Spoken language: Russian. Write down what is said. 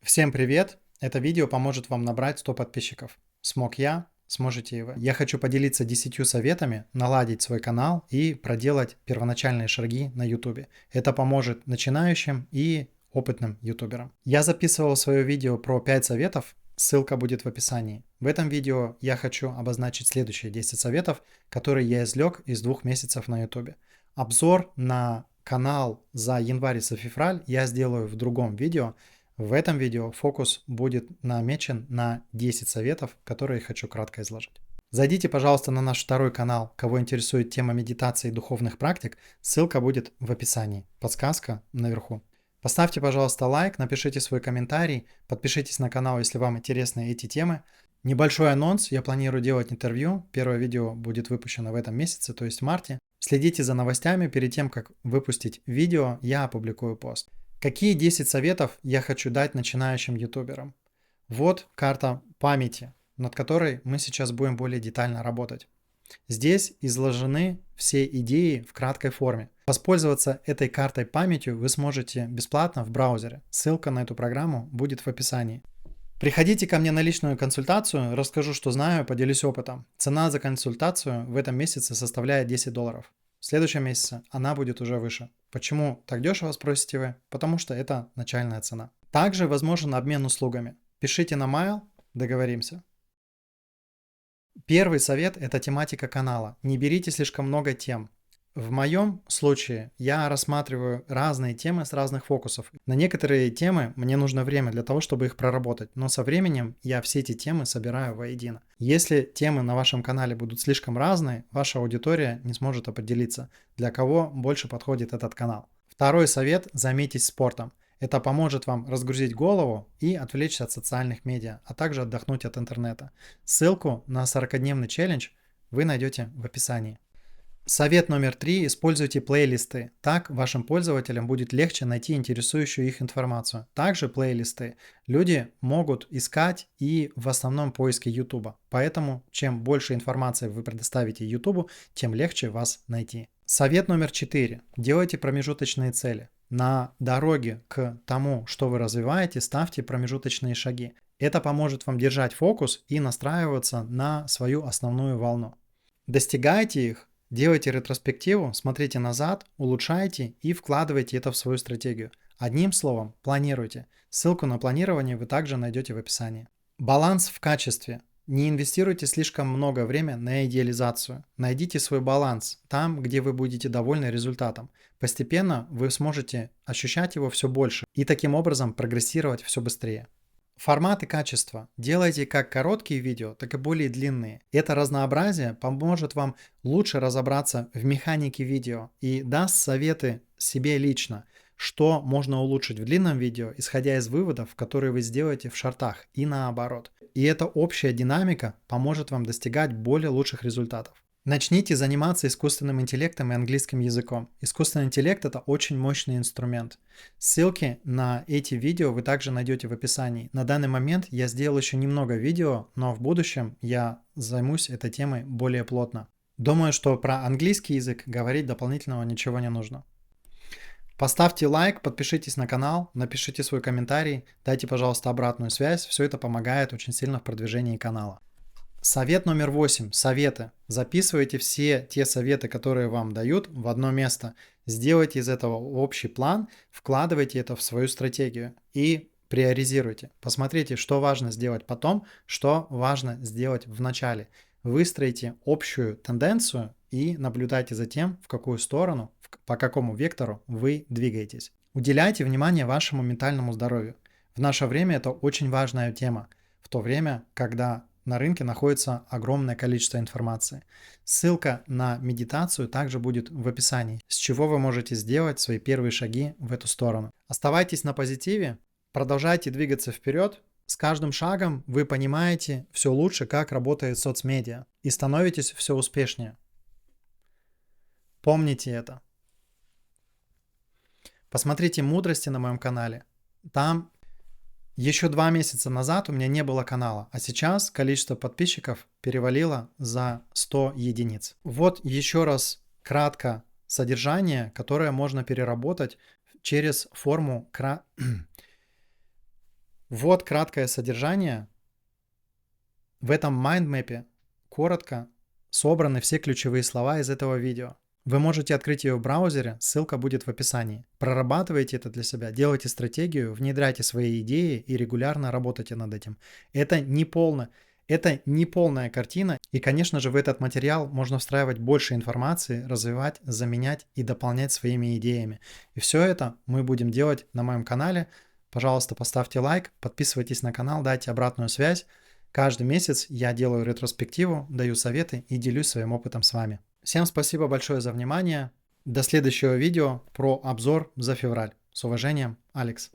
Всем привет! Это видео поможет вам набрать 100 подписчиков. Смог я, сможете и вы. Я хочу поделиться 10 советами наладить свой канал и проделать первоначальные шаги на YouTube. Это поможет начинающим и опытным ютуберам. Я записывал свое видео про 5 советов, ссылка будет в описании. В этом видео я хочу обозначить следующие 10 советов, которые я извлек из 2 месяцев на YouTube. Обзор на канал за январь и за февраль я сделаю в другом видео. В этом видео фокус будет намечен на 10 советов, которые я хочу кратко изложить. Зайдите, пожалуйста, на наш второй канал, кого интересует тема медитации и духовных практик. Ссылка будет в описании. Подсказка наверху. Поставьте, пожалуйста, лайк, напишите свой комментарий, подпишитесь на канал, если вам интересны эти темы. Небольшой анонс. Я планирую делать интервью. Первое видео будет выпущено в этом месяце, то есть в марте. Следите за новостями. Перед тем, как выпустить видео, я опубликую пост. Какие 10 советов я хочу дать начинающим ютуберам? Вот карта памяти, над которой мы сейчас будем более детально работать. Здесь изложены все идеи в краткой форме. Воспользоваться этой картой памятью вы сможете бесплатно в браузере. Ссылка на эту программу будет в описании. Приходите ко мне на личную консультацию, расскажу, что знаю, поделюсь опытом. Цена за консультацию в этом месяце составляет $10. В следующем месяце она будет уже выше. Почему так дешево, спросите вы? Потому что это начальная цена. Также возможен обмен услугами. Пишите на mail, договоримся. Первый совет – это тематика канала. Не берите слишком много тем. В моем случае я рассматриваю разные темы с разных фокусов. На некоторые темы мне нужно время для того, чтобы их проработать, но со временем я все эти темы собираю воедино. Если темы на вашем канале будут слишком разные, ваша аудитория не сможет определиться, для кого больше подходит этот канал. Второй совет – займитесь спортом. Это поможет вам разгрузить голову и отвлечься от социальных медиа, а также отдохнуть от интернета. Ссылку на 40-дневный челлендж вы найдете в описании. Совет номер 3. Используйте плейлисты. Так вашим пользователям будет легче найти интересующую их информацию. Также плейлисты люди могут искать и в основном поиске YouTube. Поэтому чем больше информации вы предоставите YouTube, тем легче вас найти. Совет номер 4. Делайте промежуточные цели. На дороге к тому, что вы развиваете, ставьте промежуточные шаги. Это поможет вам держать фокус и настраиваться на свою основную волну. Достигайте их. Делайте ретроспективу, смотрите назад, улучшайте и вкладывайте это в свою стратегию. Одним словом, планируйте. Ссылку на планирование вы также найдете в описании. Баланс в качестве. Не инвестируйте слишком много времени на идеализацию. Найдите свой баланс там, где вы будете довольны результатом. Постепенно вы сможете ощущать его все больше и таким образом прогрессировать все быстрее. Формат и качество. Делайте как короткие видео, так и более длинные. Это разнообразие поможет вам лучше разобраться в механике видео и даст советы себе лично, что можно улучшить в длинном видео, исходя из выводов, которые вы сделаете в шортах, и наоборот. И эта общая динамика поможет вам достигать более лучших результатов. Начните заниматься искусственным интеллектом и английским языком. Искусственный интеллект – это очень мощный инструмент. Ссылки на эти видео вы также найдете в описании. На данный момент я сделал еще немного видео, но в будущем я займусь этой темой более плотно. Думаю, что про английский язык говорить дополнительного ничего не нужно. Поставьте лайк, подпишитесь на канал, напишите свой комментарий, дайте, пожалуйста, обратную связь. Все это помогает очень сильно в продвижении канала. Совет номер 8. Советы. Записывайте все те советы, которые вам дают, в одно место. Сделайте из этого общий план, вкладывайте это в свою стратегию и приоризируйте. Посмотрите, что важно сделать потом, что важно сделать в начале. Выстроите общую тенденцию и наблюдайте за тем, в какую сторону, по какому вектору вы двигаетесь. Уделяйте внимание вашему ментальному здоровью. В наше время это очень важная тема, в то время, когда на рынке находится огромное количество информации. Ссылка на медитацию также будет в описании, с чего вы можете сделать свои первые шаги в эту сторону. Оставайтесь на позитиве, продолжайте двигаться вперед. С каждым шагом вы понимаете все лучше, как работает соцмедиа, и становитесь все успешнее. Помните это. Посмотрите мудрости на моем канале. Там еще 2 месяца назад у меня не было канала, а сейчас количество подписчиков перевалило за 100 единиц. Вот еще раз кратко содержание, которое можно переработать через форму Вот краткое содержание. В этом майндмэпе коротко собраны все ключевые слова из этого видео. Вы можете открыть ее в браузере, ссылка будет в описании. Прорабатывайте это для себя, делайте стратегию, внедряйте свои идеи и регулярно работайте над этим. Это не полная картина, и, конечно же, в этот материал можно встраивать больше информации, развивать, заменять и дополнять своими идеями. И все это мы будем делать на моем канале. Пожалуйста, поставьте лайк, подписывайтесь на канал, дайте обратную связь. Каждый месяц я делаю ретроспективу, даю советы и делюсь своим опытом с вами. Всем спасибо большое за внимание. До следующего видео про обзор за февраль. С уважением, Алекс.